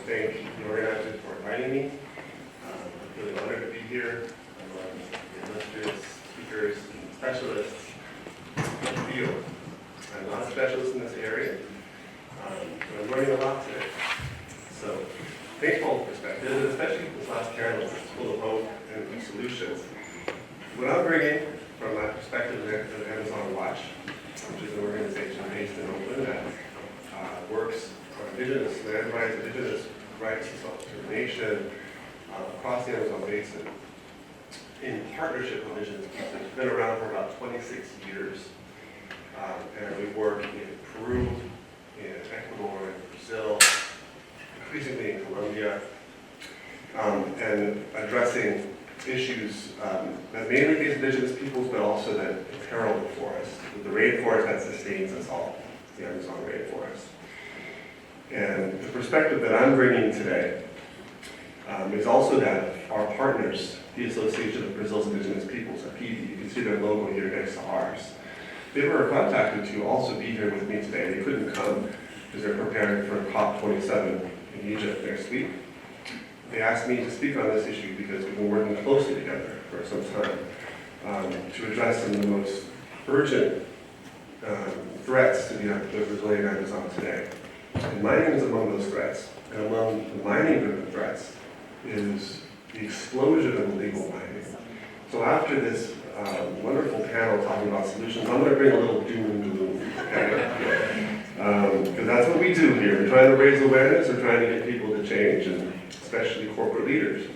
thank the organizers for inviting me. I'm really honored to be here. I'm the illustrious speakers and specialists in the field. I'm not a specialist in this area, but I'm learning a lot today. So, baseball perspective, especially this last panel, is full of hope and solutions. What I'm bringing from my perspective of Amazon Watch, which is an organization based in Oakland that works on indigenous land rights, indigenous rights to self-determination across the Amazon basin in partnership with indigenous people. It's been around for about 26 years, and we work in Peru, in Ecuador, in Brazil, increasingly in Colombia, and addressing issues that mainly face indigenous peoples, but also that imperil the forest, the rainforest that sustains us all, the Amazon rainforest. And the perspective that I'm bringing today is also that of our partners, the Association of Brazil's Indigenous Peoples, APIB. You can see their logo here next to ours. They were contacted to also be here with me today. They couldn't come because they're preparing for COP27 in Egypt next week. They asked me to speak on this issue because we've been working closely together for some time to address some of the most urgent threats to the Brazilian Amazon today. And mining is among those threats. And among the mining-driven threats is the explosion of illegal mining. So after this wonderful panel talking about solutions, I'm going to bring a little doom and gloom, okay? Because that's what we do here. We're trying to raise awareness, we're trying to get people to change, and especially corporate leaders.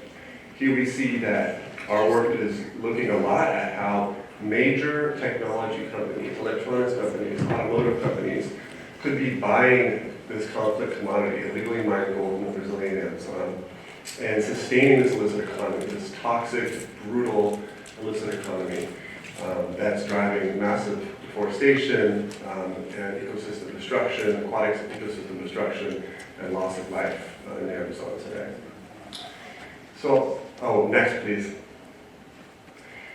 Here we see that our work is looking a lot at how major technology companies, electronics companies, automotive companies could be buying this conflict commodity, illegally mined gold in the Brazilian Amazon, and sustaining this illicit economy, this toxic, brutal, illicit economy that's driving massive deforestation and ecosystem destruction, aquatic ecosystem destruction, and loss of life in the Amazon today. So, next please.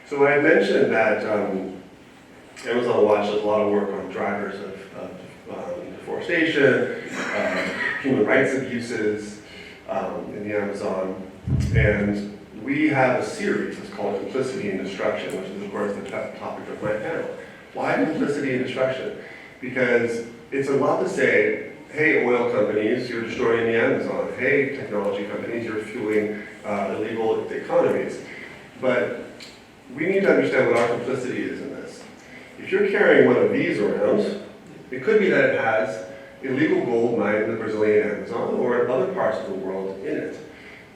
So I mentioned that Amazon Watch does a lot of work on drivers of deforestation, human rights abuses in the Amazon, and we have a series, it's called Complicity in Destruction, which is of course the topic of my panel. Why complicity in destruction? Because it's a lot to say, hey oil companies, you're destroying the Amazon. Hey technology companies, you're fueling illegal economies. But we need to understand what our complicity is in this. If you're carrying one of these around, it could be that it has illegal gold mined in the Brazilian Amazon or in other parts of the world in it.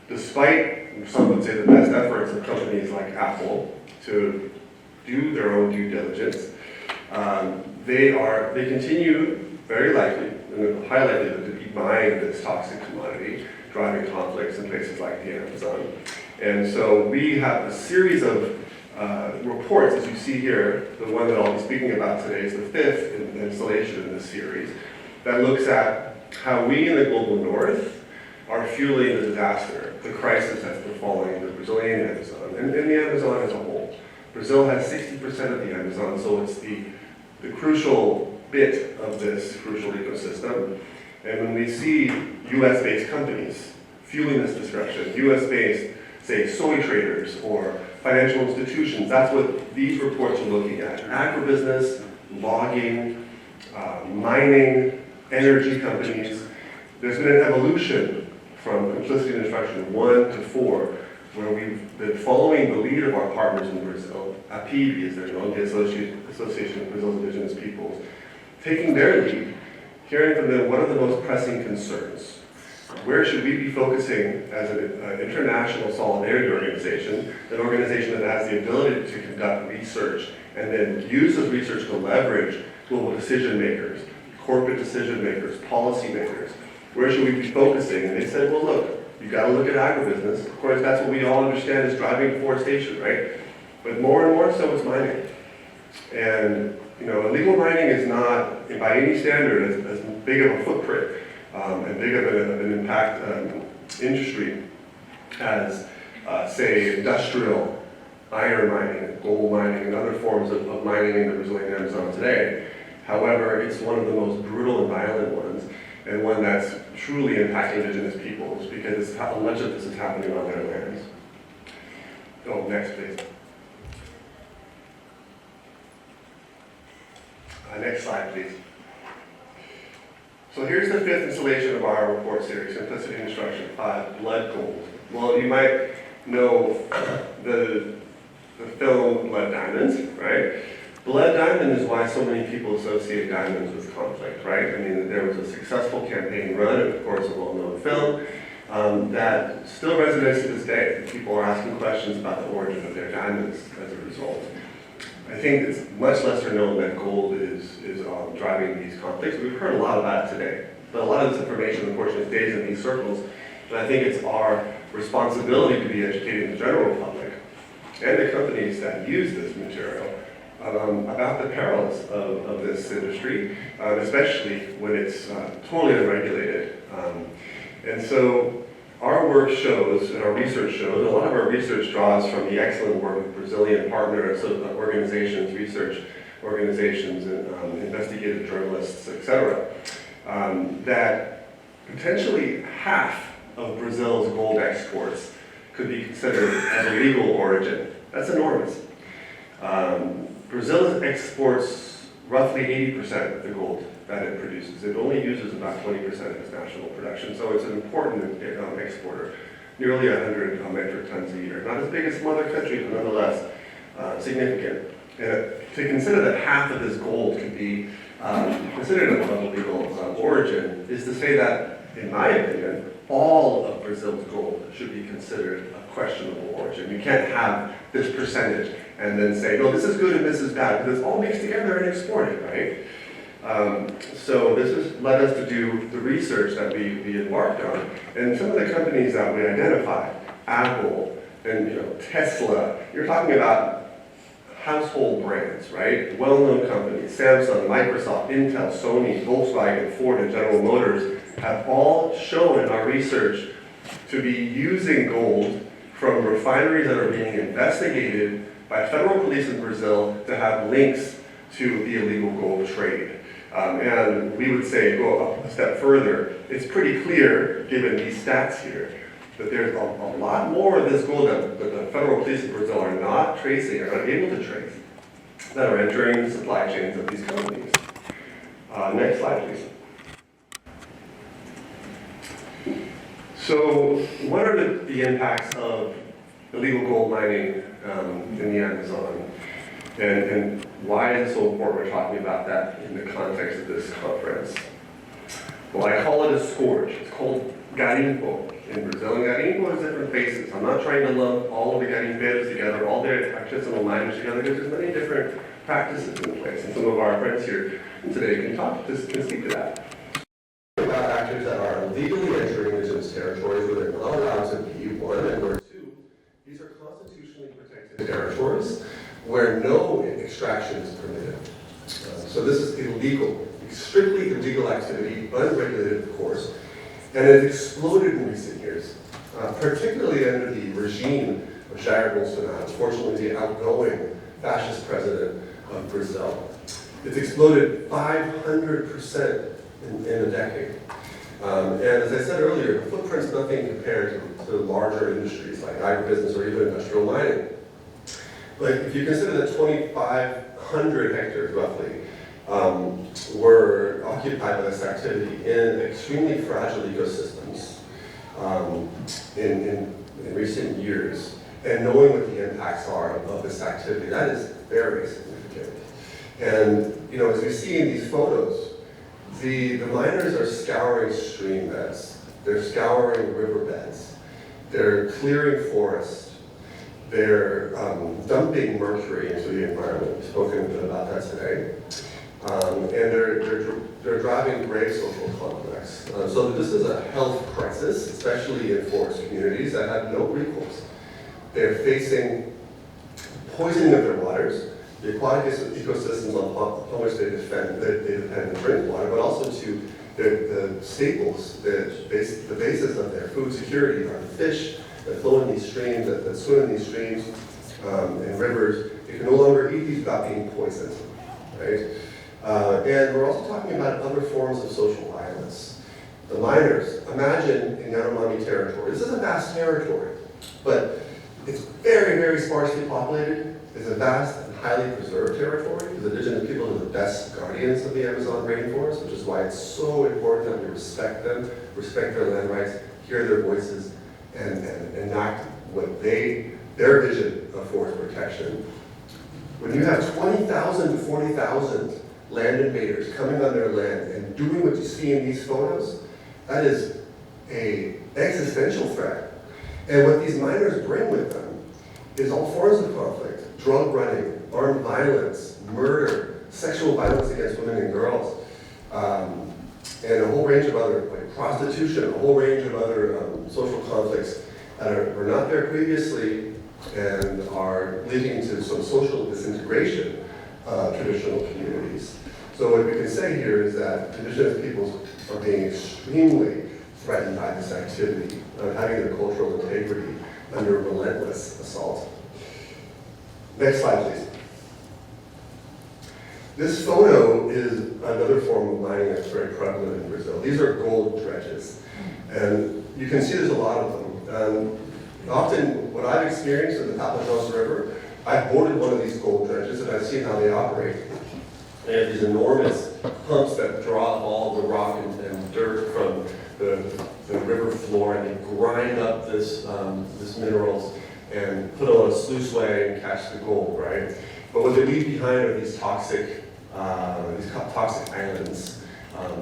Despite, some would say, the best efforts of companies like Apple to do their own due diligence, they continue, very likely, and high likelihood, to be buying this toxic commodity, driving conflicts in places like the Amazon. And so we have a series of reports, as you see here. The one that I'll be speaking about today is the fifth installation in this series, that looks at how we in the global north are fueling the disaster, the crisis that's befalling the Brazilian Amazon, and the Amazon as a whole. Brazil has 60% of the Amazon, so it's the crucial bit of this crucial ecosystem. And when we see US-based companies fueling this destruction, US-based, say, soy traders or financial institutions, that's what these reports are looking at. Agribusiness, logging, mining, energy companies. There's been an evolution from Complicity in Destruction 1 to 4, where we've been following the lead of our partners in Brazil, APIB as they're known, the Association of Brazil's Indigenous Peoples, taking their lead, hearing from them what are the most pressing concerns. Where should we be focusing as an international solidarity organization, an organization that has the ability to conduct research and then use this research to leverage global decision makers, corporate decision makers, policy makers? Where should we be focusing? And they said, well, look, you got to look at agribusiness. Of course, that's what we all understand is driving deforestation, right? But more and more so, it's mining. And illegal mining is not, by any standard, as big of a footprint and big of an impact industry as, say, industrial iron mining, gold mining, and other forms of mining in the Brazilian Amazon today. However, it's one of the most brutal and violent ones. and one that's truly impacting indigenous peoples, because much of this is happening on their lands. Oh, next please. Next slide, please. So here's the fifth installation of our report series, Complicity In Destruction 5, Blood Gold. Well, you might know the film Blood Diamonds, right? Blood Diamond is why so many people associate diamonds with conflict, right? I mean, there was a successful campaign run, and of course a well-known film, that still resonates to this day. People are asking questions about the origin of their diamonds as a result. I think it's much lesser known that gold is driving these conflicts. We've heard a lot about it today, but a lot of this information, unfortunately, stays in these circles. But I think it's our responsibility to be educating the general public and the companies that use this material about the perils of this industry, especially when it's totally unregulated. And so our work shows, and our research shows, a lot of our research draws from the excellent work of Brazilian partner organizations, research organizations, and investigative journalists, etc., that potentially half of Brazil's gold exports could be considered as a legal origin. That's enormous. Brazil exports roughly 80% of the gold that it produces. It only uses about 20% of its national production, so it's an important exporter. Nearly 100 metric tons a year. Not as big as some other countries, but nonetheless significant. And to consider that half of this gold could be considered of a legal origin is to say that, in my opinion, all of Brazil's gold should be considered a questionable origin. You can't have this percentage and then say, no, this is good and this is bad, because it's all mixed together and exported, right? So this has led us to do the research that we embarked on, and some of the companies that we identified, Apple and Tesla, you're talking about household brands, right? Well-known companies, Samsung, Microsoft, Intel, Sony, Volkswagen, Ford, and General Motors have all shown in our research to be using gold from refineries that are being investigated by federal police in Brazil to have links to the illegal gold trade. And we would say, go up a step further, it's pretty clear, given these stats here, that there's a lot more of this gold that the federal police in Brazil are not tracing, are not able to trace, that are entering the supply chains of these companies. Next slide, please. So what are the impacts of illegal gold mining in the Amazon? And why is it so important we're talking about that in the context of this conference? Well, I call it a scourge. It's called garimpo in Brazil. And garimpo has different faces. I'm not trying to lump all of the garimpeiros together, all the artisanal miners together, because there's many different practices in place. And some of our friends here today can speak to that. About actors that are legally entering indigenous territories where they're not allowed to be, one, and where two, these are constitutionally protected territories where no extraction is permitted. So this is illegal, strictly illegal activity, unregulated of course, and it exploded in recent years, particularly under the regime of Jair Bolsonaro, unfortunately the outgoing fascist president of Brazil. It's exploded 500% in a decade. And as I said earlier, the footprint's nothing compared to larger industries like agribusiness or even industrial mining. But if you consider that 2,500 hectares roughly were occupied by this activity in extremely fragile ecosystems in recent years, and knowing what the impacts are of this activity, that is very significant. And as we see in these photos, the miners are scouring stream beds, they're scouring riverbeds, they're clearing forests, they're dumping mercury into the environment. We've spoken a bit about that today. And they're driving grave social conflicts. So this is a health crisis, especially in forest communities that have no recourse. They're facing poisoning of their waters, the aquatic ecosystems on which they depend to drink water, but also to the staples, the basis of their food security are the fish that flow in these streams, that swim in these streams and rivers. You can no longer eat these without being poisoned, right? And we're also talking about other forms of social violence. the miners, imagine in Yanomami territory. This is a vast territory, but it's very, very sparsely populated. It's a vast and highly preserved territory because indigenous people are the best guardians of the Amazon rainforest, which is why it's so important that we respect them, respect their land rights, hear their voices, and enact what their vision of forest protection. When you have 20,000 to 40,000 land invaders coming on their land and doing what you see in these photos, that is an existential threat. And what these miners bring with them is all forms of conflict: drug running, armed violence, murder, sexual violence against women and girls, and a whole range of other, like prostitution, a whole range of other social conflicts that were not there previously and are leading to some social disintegration of traditional communities. So what we can say here is that indigenous peoples are being extremely threatened by this activity, having their cultural integrity under relentless assault. Next slide, please. This photo is another form of mining that's very prevalent in Brazil. These are gold dredges, and you can see there's a lot of them. Often, what I've experienced in the Tapajós River, I've boarded one of these gold dredges and I've seen how they operate. They have these enormous pumps that draw up all the rock and dirt from the river floor, and they grind up this minerals and put it on a sluice way and catch the gold, right? But what they leave behind are these toxic islands.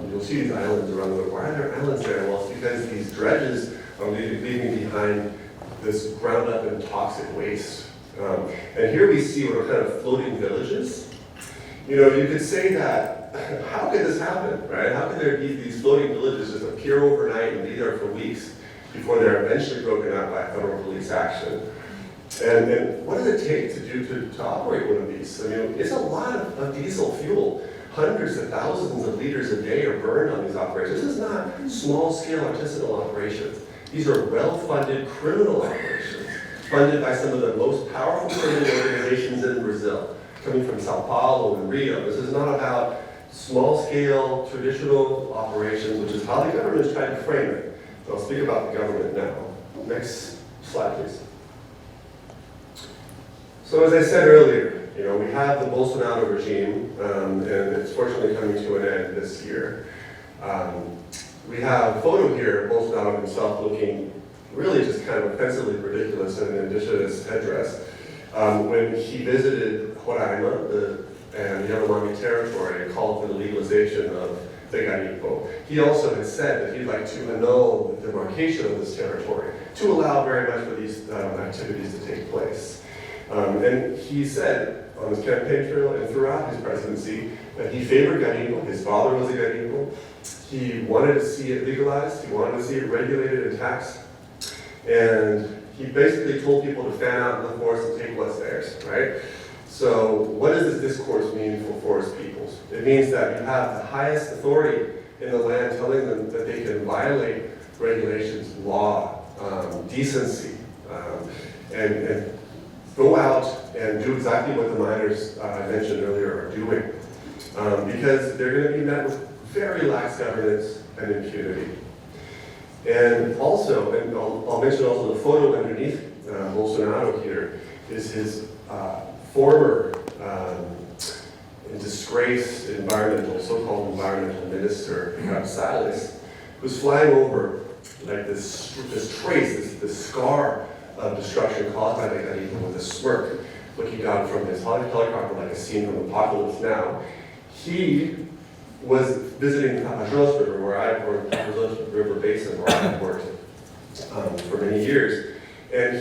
You'll see these islands around the world. Why are there islands there? Well, it's because these dredges are leaving behind this ground up and toxic waste. And here we see what are kind of floating villages. You know, you could say that, how could this happen, right? How could there be these floating villages just appear overnight and be there for weeks before they're eventually broken up by federal police action? And what does it take to operate one of these? I mean, it's a lot of diesel fuel. Hundreds of thousands of liters a day are burned on these operations. This is not small-scale artisanal operations. These are well-funded criminal operations, funded by some of the most powerful criminal organizations in Brazil, coming from Sao Paulo and Rio. This is not about small-scale traditional operations, which is how the government is trying to frame it. But I'll speak about the government now. Next slide, please. So as I said earlier, you know, we have the Bolsonaro regime, and it's fortunately coming to an end this year. We have a photo here of Bolsonaro himself looking really just kind of offensively ridiculous in an indigenous headdress when he visited Roraima and the Yanomami territory and called for the legalization of the garimpo. He also had said that he'd like to annul the demarcation of this territory to allow very much for these activities to take place. And he said on his campaign trail and throughout his presidency that he favored garimpo. His father was a garimpo. He wanted to see it legalized. He wanted to see it regulated and taxed. And he basically told people to fan out in the forest and take what's theirs, right? So what does this discourse mean for forest peoples? It means that you have the highest authority in the land telling them that they can violate regulations, law, decency, and go out and do exactly what the miners I mentioned earlier are doing. Because they're going to be met with very lax governance and impunity. And also, and I'll mention also the photo underneath Bolsonaro here is his former disgraced so-called environmental minister, Salles, who's flying over like this trace, this scar of destruction caused by the garimpo with a smirk looking down from his helicopter like a scene from Apocalypse Now. He was visiting the Tapajós River, Tapajós River Basin, where I've worked for many years, and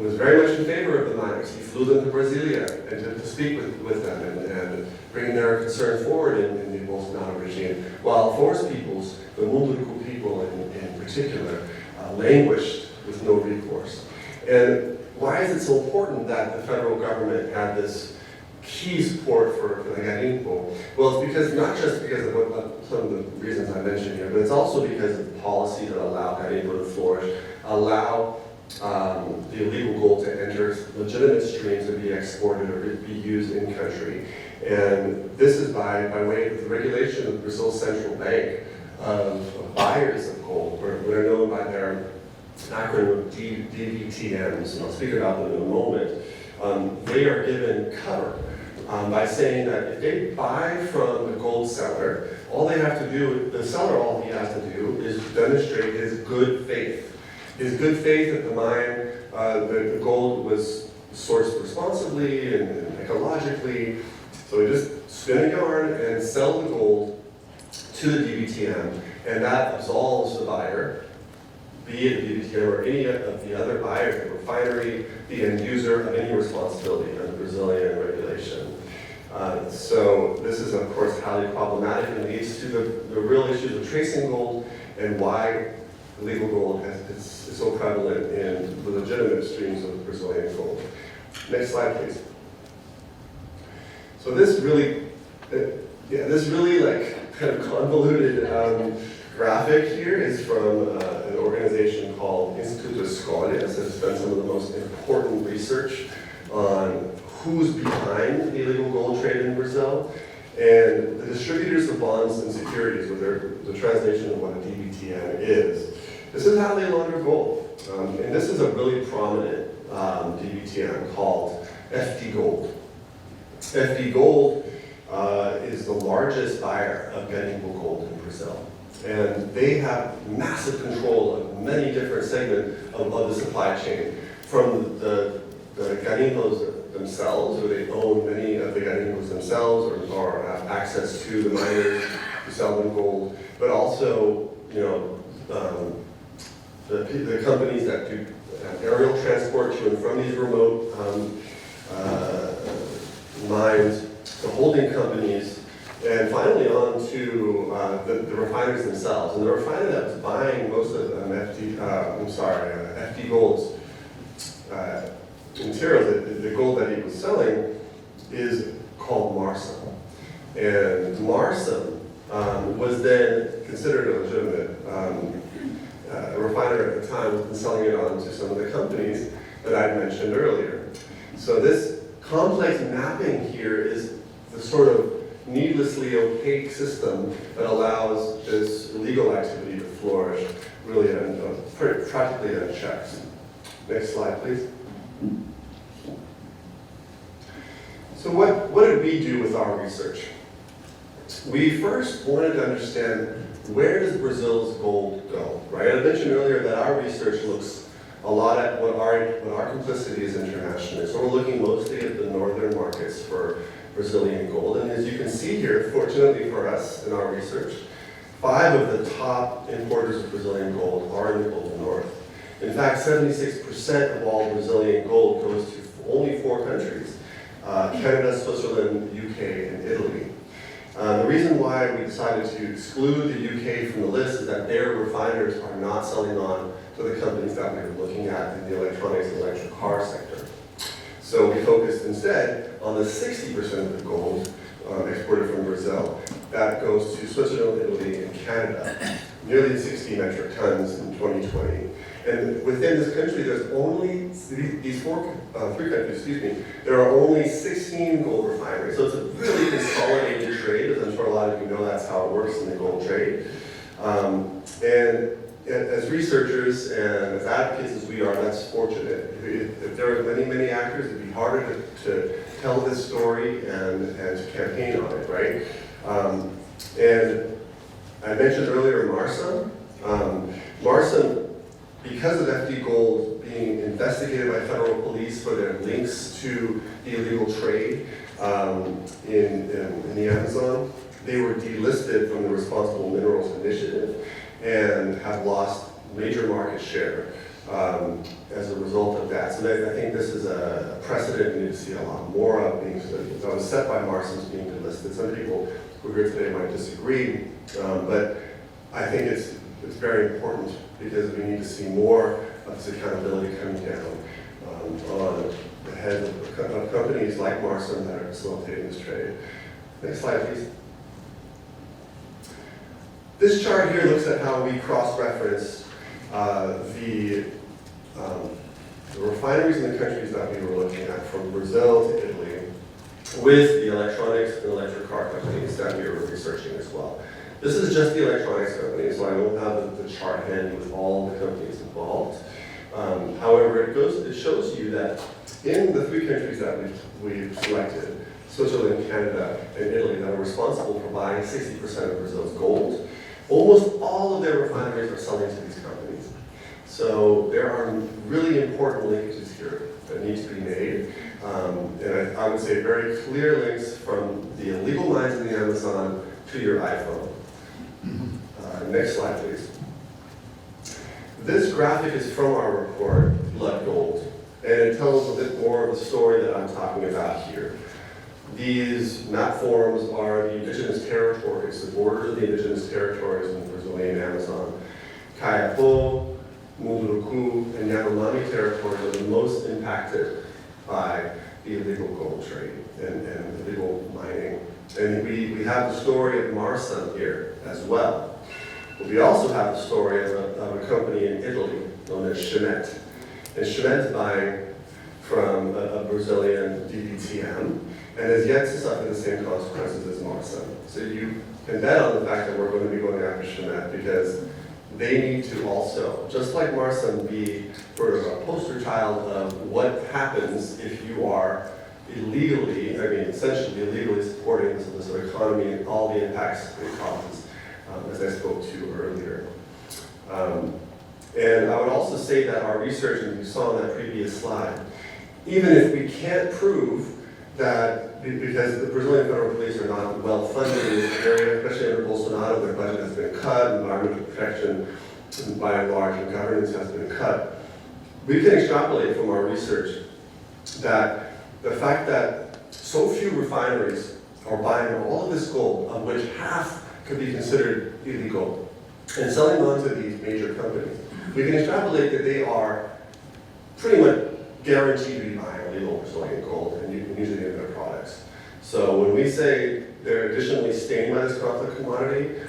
was very much in favor of the miners. He flew them to Brasilia and to speak with them and bring their concerns forward in the Bolsonaro regime, while forest peoples, the Munduruku people in particular, languished with no recourse. And why is it so important that the federal government had this key support for the garimpo? Well, it's because not just because of some of the reasons I mentioned here, but it's also because of policy that allow garimpo to flourish, allow the illegal gold to enter legitimate streams and be exported or be used in country. And this is by way of the regulation of Brazil's central bank, of buyers of gold, what are known by their acronym of DVTMs, and I'll speak about them in a moment. They are given cover by saying that if they buy from the gold seller, all they have to do, the seller, all he has to do is demonstrate his good faith. His good faith that the mine, the gold was sourced responsibly and ecologically. So we just spin a yarn and sell the gold to the DVTM, and that absolves the buyer, be it the DVTM or any of the other buyers, the refinery, the end user, of any responsibility under Brazilian regulation. So this is, of course, highly problematic and leads to the real issues of tracing gold and why illegal gold is so prevalent in the legitimate streams of Brazilian gold. Next slide, please. So this really, like kind of convoluted graphic here is from an organization called Instituto Escolhas. It's done some of the most important research on who's behind the illegal gold trade in Brazil. And the distributors of bonds and securities, with the translation of what a DVTM is, this is how they launder gold. And this is a really prominent DVTM called FD Gold. FD Gold is the largest buyer of garimpo gold in Brazil. And they have massive control of many different segments of the supply chain, from the garimpos themselves, where they own many of the garimpos themselves or have access to the miners who sell them gold, but also, the companies that do aerial transport to and from these remote mines, the holding companies, and finally on to the refiners themselves. And the refiner that was buying most of FD Gold's materials, the gold that he was selling, is called Marsum. And Marsum was then considered a legitimate refiner at the time, and selling it on to some of the companies that I'd mentioned earlier. So this complex mapping here is the sort of needlessly opaque system that allows this illegal activity to flourish really practically unchecked. Next slide, please. So what did we do with our research? We first wanted to understand, where does Brazil's gold go, right? I mentioned earlier that our research looks a lot at what our complicity is internationally. So we're looking mostly at the northern markets for Brazilian gold. And as you can see here, fortunately for us in our research, 5 of the top importers of Brazilian gold are in the global north. In fact, 76% of all Brazilian gold goes to only 4 countries, Canada, Switzerland, UK, and Italy. The reason why we decided to exclude the UK from the list is that their refiners are not selling on to the companies that we were looking at in the electronics and electric car sector. So we focused instead on the 60% of the gold exported from Brazil that goes to Switzerland, Italy, and Canada, nearly 60 metric tons in 2020. And within this country, there's only these 3 countries, there are only 16 gold refineries. So it's a really consolidated trade, as I'm sure a lot of you know, that's how it works in the gold trade. And as researchers and as advocates as we are, that's fortunate. If there were many actors, it'd be harder to tell this story and to campaign on it, right? And I mentioned earlier Marsum. Marsum, because of FD Gold being investigated by federal police for their links to the illegal trade in the Amazon, they were delisted from the Responsible Minerals Initiative and have lost major market share as a result of that. So I think this is a precedent we need to see a lot more of being set by Marsum's being delisted. Some people who are here today might disagree, but I think it's very important because we need to see more of this accountability coming down on the heads of companies like Marsum that are facilitating this trade. Next slide, please. This chart here looks at how we cross-referenced the refineries in the countries that we were looking at, from Brazil to Italy, with the electronics and electric car companies that we were researching as well. This is just the electronics company, so I don't have the chart handy with all the companies involved. However, it shows you that in the 3 countries that we've selected, Switzerland, Canada, and Italy, that are responsible for buying 60% of Brazil's gold, almost all of their refineries are selling to these companies. So there are really important linkages here that need to be made. And I would say very clear links from the illegal mines in the Amazon to your iPhone. Next slide, please. This graphic is from our report, Blood Gold, and it tells a bit more of the story that I'm talking about here. These map forms are the indigenous territories, the borders of the indigenous territories in the Brazilian Amazon. Kayapó, Munduruku, and Yanomami territories are the most impacted by the illegal gold trade and illegal mining. And we have the story of Marsan here as well. But we also have the story of a company in Italy known as Chimet. And Chimet is buying from a Brazilian DPTM and has yet to suffer the same consequences as Marsan. So you can bet on the fact that we're going to be going after Chimet because they need to also, just like Marsan, be sort of a poster child of what happens if you are illegally, essentially illegally supporting this economy and all the impacts it causes, as I spoke to earlier. And I would also say that our research, as you saw on that previous slide, even if we can't prove that, because the Brazilian federal police are not well funded in this area, especially under Bolsonaro, their budget has been cut, environmental protection by and large, and governance has been cut. We can extrapolate from our research that the fact that so few refineries are buying all of this gold, of which half could be considered illegal, and selling on to these major companies, we can extrapolate that they are pretty much guaranteed to be buying illegal Brazilian gold and using it in their products. So when we say they're additionally stained by this conflict commodity,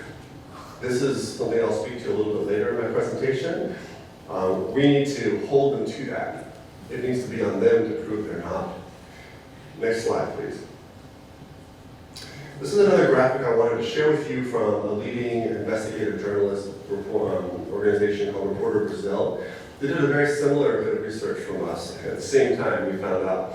this is something I'll speak to a little bit later in my presentation. We need to hold them to that. It needs to be on them to prove they're not. Next slide, please. This is another graphic I wanted to share with you from a leading investigative journalist organization called Reporter Brazil. They did a very similar bit of research from us. At the same time, we found out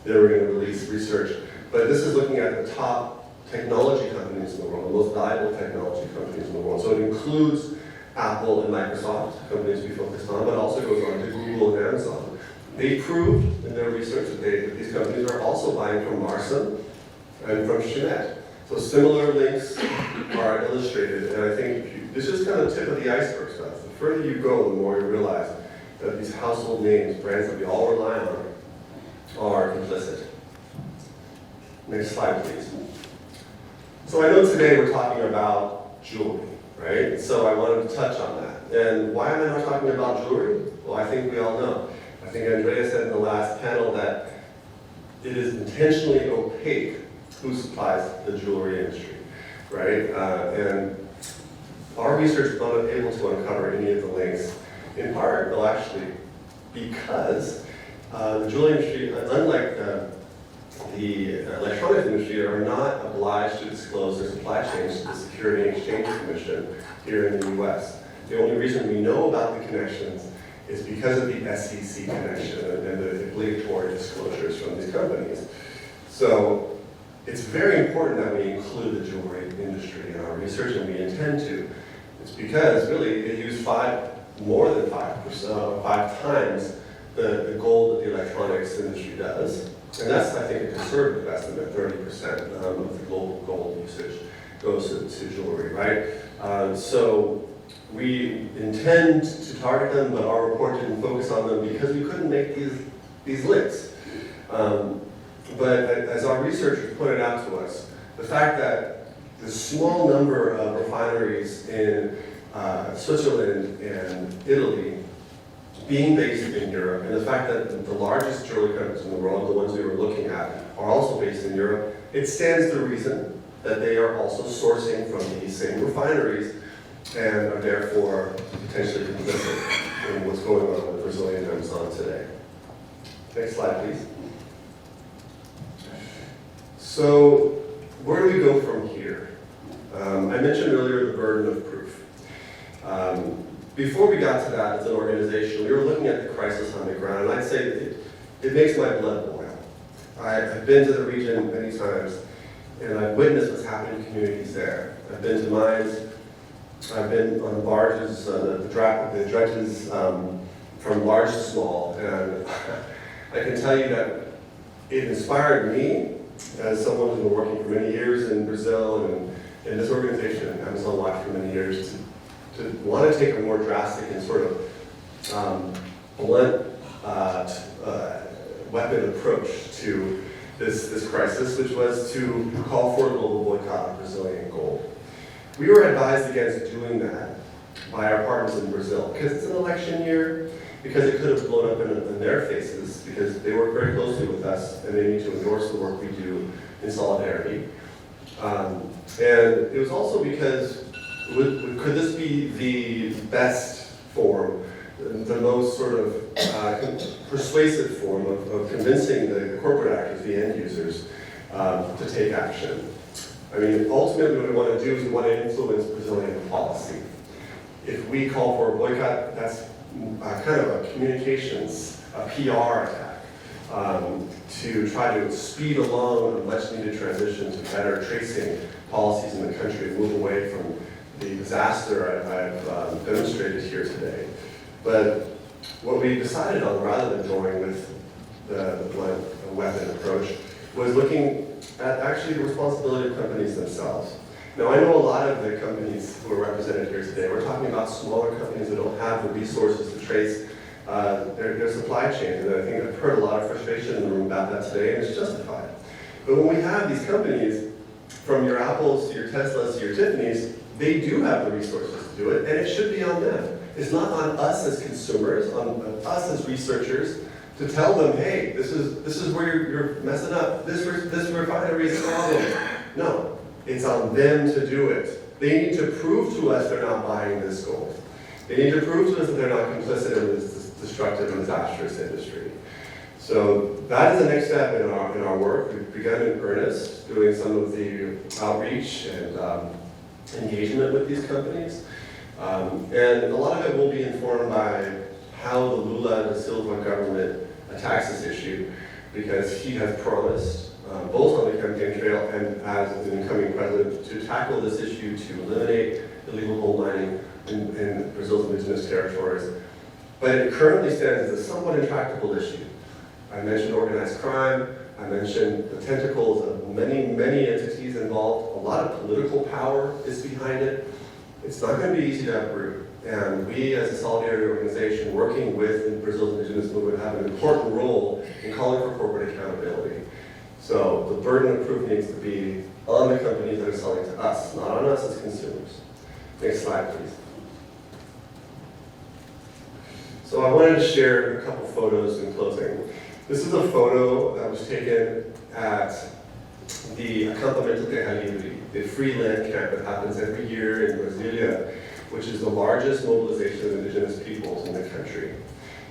they were going to release research. But this is looking at the top technology companies in the world, the most valuable technology companies in the world. So it includes Apple and Microsoft, companies we focused on, but also goes on to Google and Amazon. They proved in their research that these companies are also buying from Marsan and from Chimet. So similar links are illustrated, and I think this is kind of the tip of the iceberg stuff. The further you go, the more you realize that these household names, brands that we all rely on, are complicit. Next slide, please. So I know today we're talking about jewelry, right? So I wanted to touch on that. And why am I not talking about jewelry? Well, I think we all know. I think Andrea said in the last panel that it is intentionally opaque who supplies the jewelry industry, right? And our research was not able to uncover any of the links, in part, well, actually, because the jewelry industry, unlike the electronics industry, are not obliged to disclose their supply chains to the Security and Exchange Commission here in the US. The only reason we know about the connections is because of the SEC connection and the obligatory disclosures from these companies. So it's very important that we include the jewelry industry in our research, and we intend to. It's because really they use more than 5 times the gold that the electronics industry does. And that's, I think, a conservative estimate, 30% of the global gold usage goes to jewelry, right? So we intend to target them, but our report didn't focus on them because we couldn't make these links. But as our researchers pointed out to us, the fact that the small number of refineries in Switzerland and Italy being based in Europe, and the fact that the largest jewelry companies in the world, the ones we were looking at, are also based in Europe, it stands to reason that they are also sourcing from these same refineries and are therefore potentially complicit in what's going on with the Brazilian Amazon today. Next slide, please. So where do we go from here? I mentioned earlier the burden of proof. Before we got to that as an organization, we were looking at the crisis on the ground, and I'd say it makes my blood boil. I've been to the region many times, and I've witnessed what's happening in communities there. I've been to mines, I've been on the barges, the dredges from large to small, and I can tell you that it inspired me as someone who's been working for many years in Brazil and in this organization, Amazon Life, for many years, to want to take a more drastic and sort of blunt weapon approach to this crisis, which was to call for a global boycott of Brazilian gold. We were advised against doing that by our partners in Brazil because it's an election year, because it could have blown up in their faces, because they work very closely with us and they need to endorse the work we do in solidarity. And it was also because, could this be the best form, the most sort of persuasive form of convincing the corporate actors, the end users, to take action? I mean, ultimately what we want to do is we want to influence Brazilian policy. If we call for a boycott, that's kind of a communications, a PR attack, to try to speed along a much needed transition to better tracing policies in the country and move away from the disaster I've demonstrated here today. But what we decided on, rather than going with the blunt weapon approach, was looking at actually the responsibility of companies themselves. Now, I know a lot of the companies who are represented here today, we're talking about smaller companies that don't have the resources to trace their supply chain, and I think I've heard a lot of frustration in the room about that today, and it's justified. But when we have these companies, from your Apples to your Teslas to your Tiffany's, they do have the resources to do it, and it should be on them. It's not on us as consumers, on us as researchers, to tell them, hey, this is where you're messing up. This refinery is a problem. No, it's on them to do it. They need to prove to us they're not buying this gold. They need to prove to us that they're not complicit in this destructive and disastrous industry. So that is the next step in our work. We've begun in earnest doing some of the outreach and engagement with these companies. And a lot of it will be informed by how the Lula da Silva government attacks this issue, because he has promised, both on the campaign trail and as an incoming president, to tackle this issue to eliminate illegal gold mining in Brazil's indigenous territories. But it currently stands as a somewhat intractable issue. I mentioned organized crime, I mentioned the tentacles of many, many entities involved. A lot of political power is behind it. It's not going to be easy to uproot. And we, as a solidarity organization working with Brazil's indigenous movement, have an important role in calling for corporate accountability. So the burden of proof needs to be on the companies that are selling to us, not on us as consumers. Next slide, please. So I wanted to share a couple photos in closing. This is a photo that was taken at the Acampamento Terra Livre, the free land camp that happens every year in Brasilia, which is the largest mobilization of indigenous peoples in the country.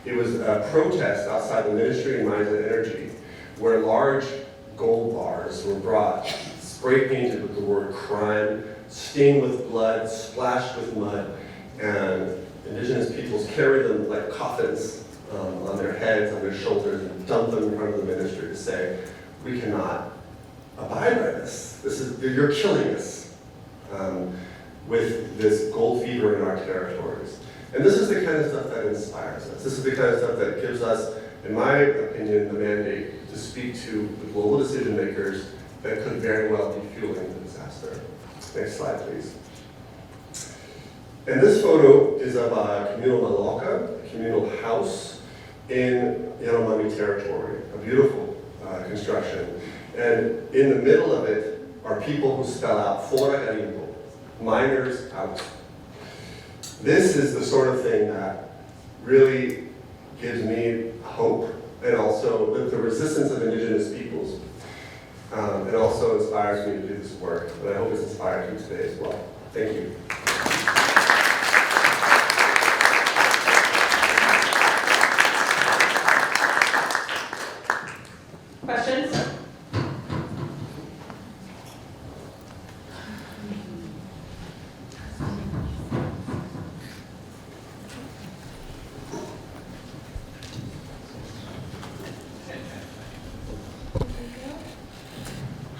It was a protest outside the Ministry of Mines and Energy, where large gold bars were brought, spray painted with the word crime, stained with blood, splashed with mud, and indigenous peoples carried them like coffins on their heads, on their shoulders, and dumped them in front of the ministry to say, we cannot abide by this. You're killing us with this gold fever in our territories. And this is the kind of stuff that inspires us. This is the kind of stuff that gives us, in my opinion, the mandate to speak to the global decision makers that could very well be fueling the disaster. Next slide, please. And this photo is of a communal maloca, a communal house in Yanomami territory, a beautiful construction. And in the middle of it are people who spell out Fora Garimpo, miners out. This is the sort of thing that really gives me hope, and also the resistance of indigenous peoples. It also inspires me to do this work, and I hope it's inspired you today as well. Thank you. Questions?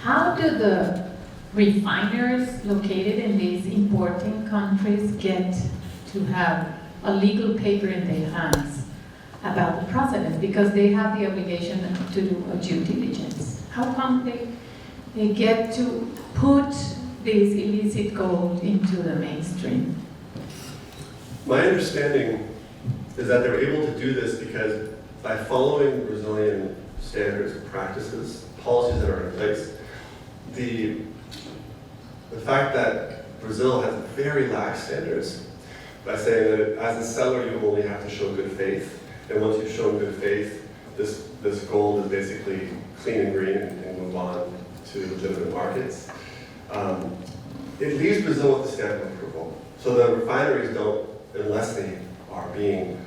how do the refiners located in these importing countries get to have a legal paper in their hands about the process? Because they have the obligation to do a due diligence. How come they get to put this illicit gold into the mainstream? My understanding is that they're able to do this because by following Brazilian standards and practices, policies that are in place, the fact that Brazil has very lax standards, by saying that as a seller you only have to show good faith, and once you've shown good faith, this gold is basically clean and green and move on to legitimate markets. It leaves Brazil with the stamp of approval. So the refineries don't, unless they are being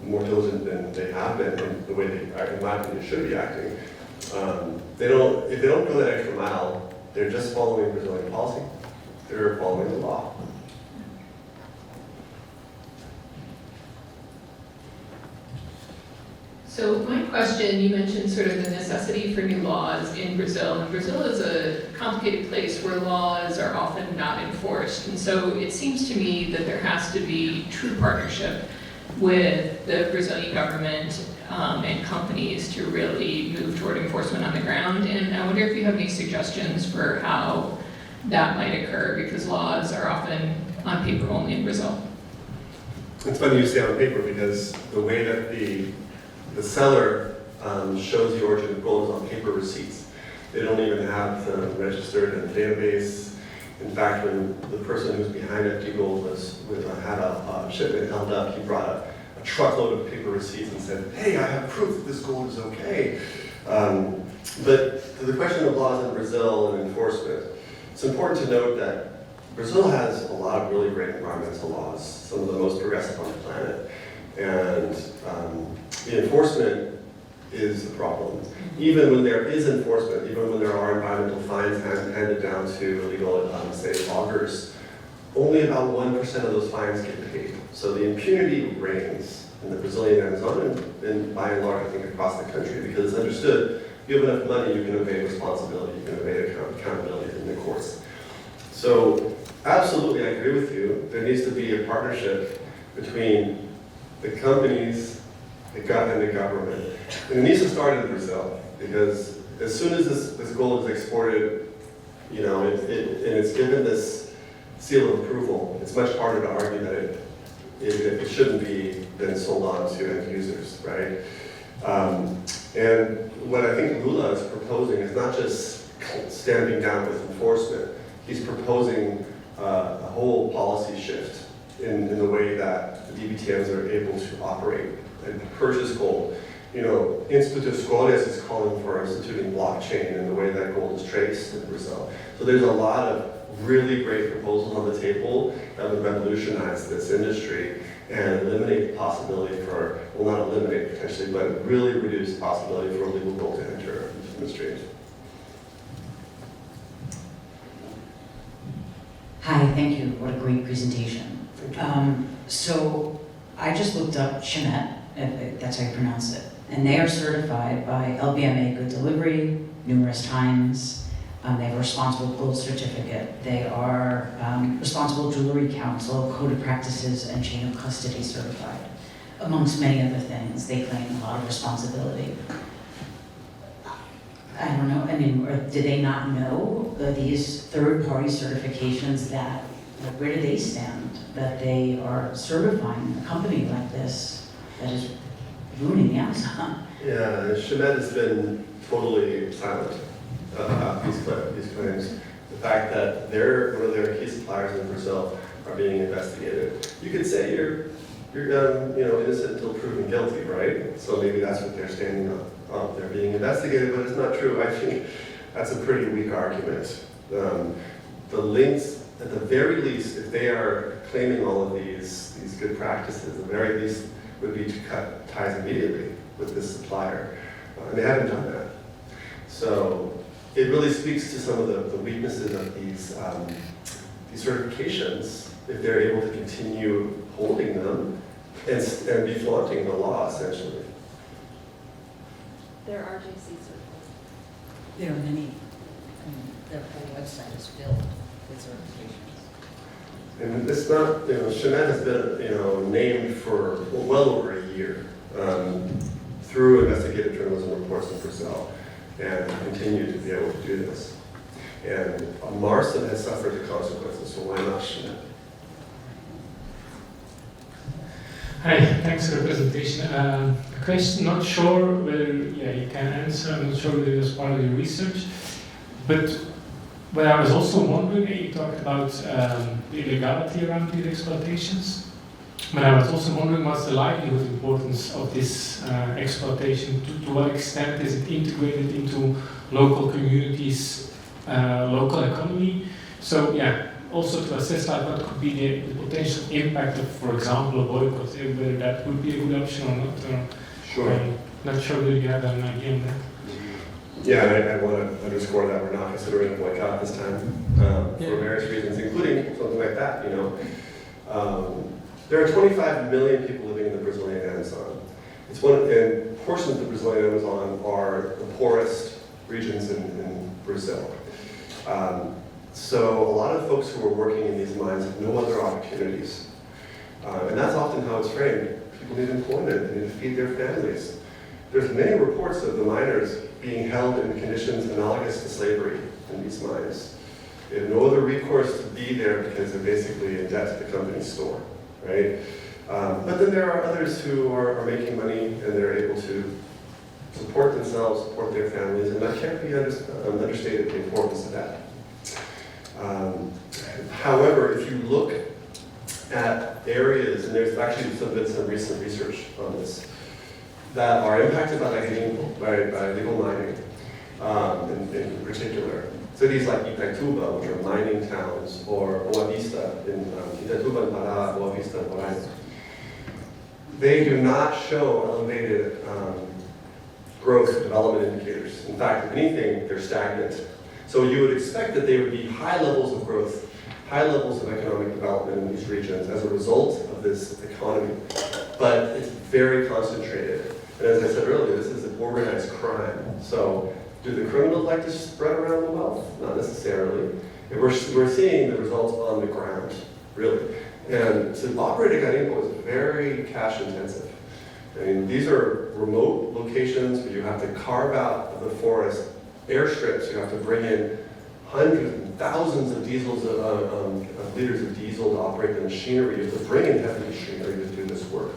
more diligent than they have been, in the way they, in my opinion, should be acting. If they don't go that extra mile, they're just following Brazilian policy. They're following the law. So my question, you mentioned sort of the necessity for new laws in Brazil. And Brazil is a complicated place where laws are often not enforced. And so it seems to me that there has to be true partnership with the Brazilian government and companies to really move toward enforcement on the ground. And I wonder if you have any suggestions for how that might occur, because laws are often on paper only in Brazil. It's funny you say on paper, because the way that the seller shows the origin of gold is on paper receipts. They don't even have them registered in a database. In fact, when the person who's behind FD Gold had a shipment held up, he brought a truckload of paper receipts and said, "Hey, I have proof that this gold is okay." But to the question of laws in Brazil and enforcement, it's important to note that Brazil has a lot of really great environmental laws, some of the most progressive on the planet. And the enforcement is the problem. Even when there is enforcement, even when there are environmental fines handed down to illegal, say, loggers, only about 1% of those fines get paid. So the impunity reigns in the Brazilian Amazon and by and large, I think, across the country, because it's understood, if you have enough money, you can evade responsibility, you can evade accountability in the courts. So absolutely, I agree with you. There needs to be a partnership between the companies, the government. And it needs to start in Brazil, because as soon as this gold is exported, you know, and it's given this seal of approval, it's much harder to argue that it shouldn't be then sold on to end users, right? And what I think Lula is proposing is not just stamping down with enforcement. He's proposing a whole policy shift in the way that the DBTMs are able to operate and purchase gold. You know, Instituto Escolias is calling for instituting blockchain in the way that gold is traced in Brazil. So there's a lot of really great proposals on the table that would revolutionize this industry and eliminate the possibility for, well, not eliminate potentially, but really reduce the possibility for illegal gold to enter into the streams. Hi, thank you. What a great presentation. So I just looked up Chemet, that's how you pronounce it, and they are certified by LBMA Good Delivery numerous times. They have a responsible gold certificate. They are responsible jewelry council, code of practices, and chain of custody certified. Amongst many other things, they claim a lot of responsibility. I don't know, I mean, or did they not know these third-party certifications that, like, where do they stand? That they are certifying a company like this that is ruining the Amazon? Yeah, Chemet has been totally silent about these claims. The fact that one of their key suppliers in Brazil are being investigated. You could say you're innocent until proven guilty, right? So maybe that's what they're standing on. Oh, they're being investigated, but it's not true. I think that's a pretty weak argument. The links, at the very least, if they are claiming all of these good practices, the very least would be to cut ties immediately with this supplier. And they haven't done that. So it really speaks to some of the weaknesses of these certifications, if they're able to continue holding them and be flaunting the law, essentially. They're RJC certified. There are many. their whole website is filled with certifications. And it's not, Jeanette has been, named for well over a year through investigative journalism reports in Brazil, and continue to be able to do this. And Marston has suffered the consequences, so why not Jeanette? Hi, thanks for the presentation. Question, not sure whether you can answer, I'm not sure whether it was part of your research, but what I was also wondering, you talked about the illegality around these exploitations, but I was also wondering what's the likelihood importance of this exploitation, to what extent is it integrated into local communities, local economy? So also to assess what could be the potential impact of, for example, a boycott, whether that would be a good option or not. Sure. I'm not sure whether you have an idea on that. Yeah, and I want to underscore that we're not considering a boycott this time for various reasons, including something like that. There are 25 million people living in the Brazilian Amazon. And portions of the Brazilian Amazon are the poorest regions in Brazil. So a lot of folks who are working in these mines have no other opportunities. And that's often how it's framed. People need employment, they need to feed their families. There's many reports of the miners being held in conditions analogous to slavery in these mines. They have no other recourse to be there because they're basically in debt to the company's store, right? But then there are others who are making money and they're able to support themselves, support their families, and that can't be understated, the importance of that. However, if you look at areas, and there's actually been some recent research on this, that are impacted by illegal mining in particular. Cities like Itaituba, which are mining towns, or Boa Vista, in Itaituba in Pará, Boa Vista in Roraima, they do not show elevated growth development indicators. In fact, if anything, they're stagnant. So you would expect that there would be high levels of growth, high levels of economic development in these regions as a result of this economy. But it's very concentrated. And as I said earlier, this is an organized crime. So do the criminals like to spread around the wealth? Not necessarily. And we're seeing the results on the ground, really. And to operate a garimpo is very cash intensive. I mean, these are remote locations where you have to carve out of the forest airstrips. You have to bring in hundreds and thousands of liters of diesel to operate the machinery. You have to bring in heavy machinery to do this work.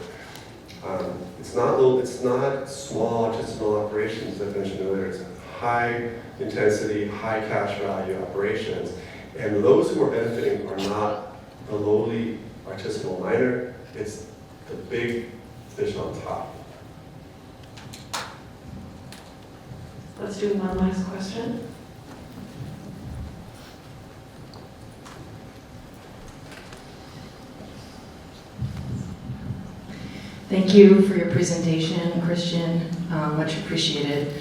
It's not small artisanal operations that I mentioned earlier. It's high intensity, high cash value operations. And those who are benefiting are not the lowly artisanal miner, it's the big fish on top. Let's do one last question. Thank you for your presentation, Christian. Much appreciated.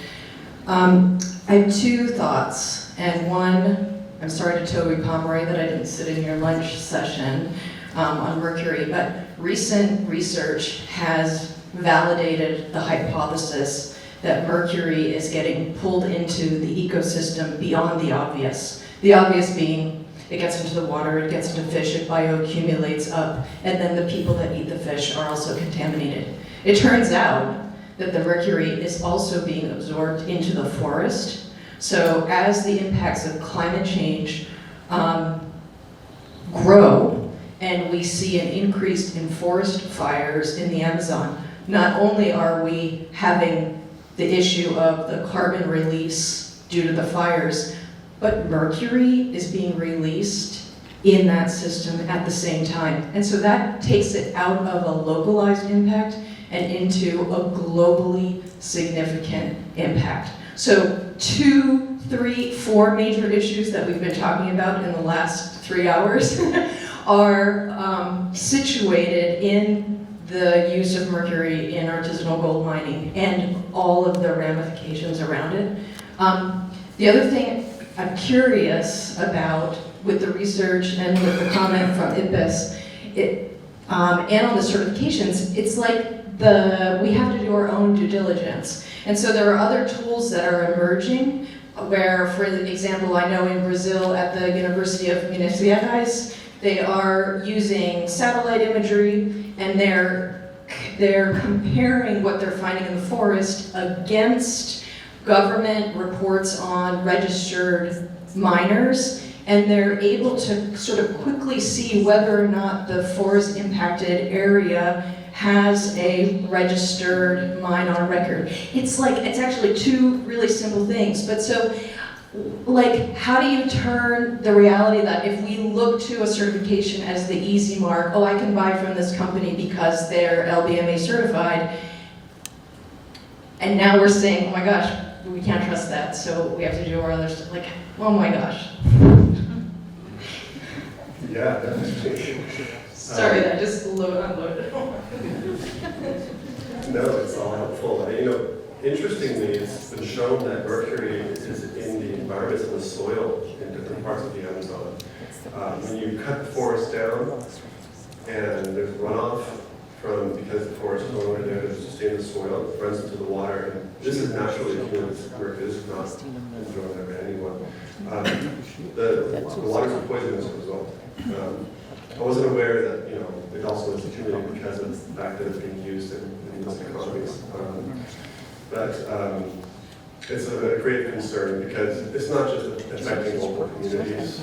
I have two thoughts, and one, I'm sorry to Toby Pomeroy that I didn't sit in your lunch session on mercury, but recent research has validated the hypothesis that mercury is getting pulled into the ecosystem beyond the obvious. The obvious being it gets into the water, it gets into fish, it bioaccumulates up, and then the people that eat the fish are also contaminated. It turns out that the mercury is also being absorbed into the forest. So as the impacts of climate change grow, and we see an increase in forest fires in the Amazon, not only are we having the issue of the carbon release due to the fires, but mercury is being released in that system at the same time. And so that takes it out of a localized impact and into a globally significant impact. So 2, 3, 4 major issues that we've been talking about in the last 3 hours are situated in the use of mercury in artisanal gold mining and all of the ramifications around it. The other thing I'm curious about with the research and with the comment from IPBES, and on the certifications, it's like we have to do our own due diligence. And so there are other tools that are emerging, where, for example, I know in Brazil at the University of Minas Gerais, they are using satellite imagery, and they're comparing what they're finding in the forest against government reports on registered miners, and they're able to sort of quickly see whether or not the forest impacted area has a registered mine on record. It's actually two really simple things, but so, like, how do you turn the reality that if we look to a certification as the easy mark, oh, I can buy from this company because they're LBMA certified, and now we're saying, oh my gosh, we can't trust that, so we have to do our other stuff, like, oh my gosh. Yeah, definitely. Sorry, that just unloaded. No, it's all helpful. Interestingly, it's been shown that mercury is in the environments in the soil in different parts of the Amazon. When you cut the forest down and there's runoff because the forest is no longer there to sustain the soil, it runs into the water. And this is naturally accumulated mercury. This is not thrown by anyone. The waters are poisonous as a result. I wasn't aware that it also is accumulating because of the fact that it's being used in most economies. But it's a great concern because it's not just affecting local communities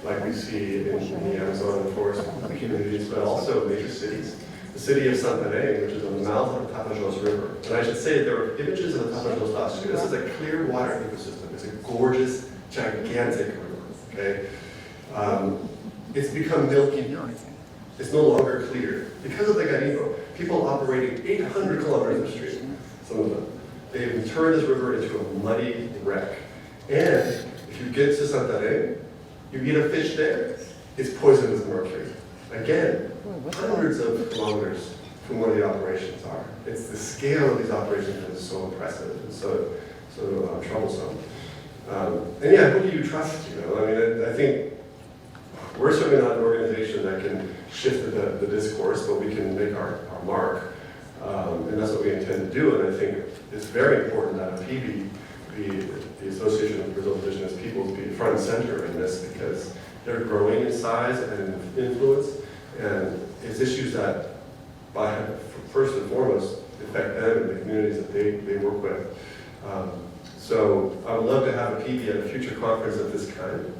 like we see in the Amazon and forest communities, but also major cities. The city of Santarém, which is on the mouth of the Tapajós River. And I should say there were images of the Tapajós last year. This is a clear water ecosystem. It's a gorgeous, gigantic river. Okay, it's become milky. It's no longer clear because of the garimpo. People operating 800 kilometers of street. Some of them. They've turned this river into a muddy wreck. And if you get to Santarém, you eat a fish there, it's poisoned with mercury. Again, hundreds of kilometers from where the operations are. It's the scale of these operations that is so impressive and so troublesome. And yeah, who do you trust? I think we're certainly not an organization that can shift the discourse, but we can make our mark. And that's what we intend to do. And I think it's very important that PB, the Association of Brazil Indigenous Peoples, be front and center in this because they're growing in size and in influence. And it's issues that, first and foremost, affect them and the communities that they work with. So I would love to have a PB at a future conference of this kind.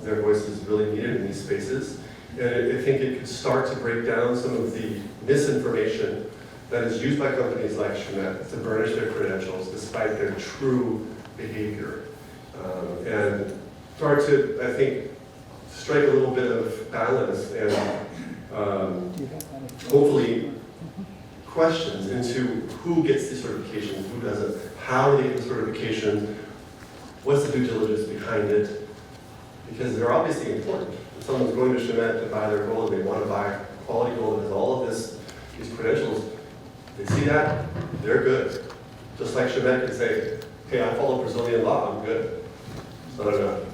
Their voice is really needed in these spaces. And I think it could start to break down some of the misinformation that is used by companies like Chemet to burnish their credentials despite their true behavior. And start to, I think, strike a little bit of balance and hopefully questions into who gets the certification, who doesn't, how do they get the certification, what's the due diligence behind it, because they're obviously important. If someone's going to Chemet to buy their gold and they want to buy quality gold that has all of these credentials, they see that, they're good. Just like Chemet could say, hey, I follow Brazilian law, I'm good. So I don't know.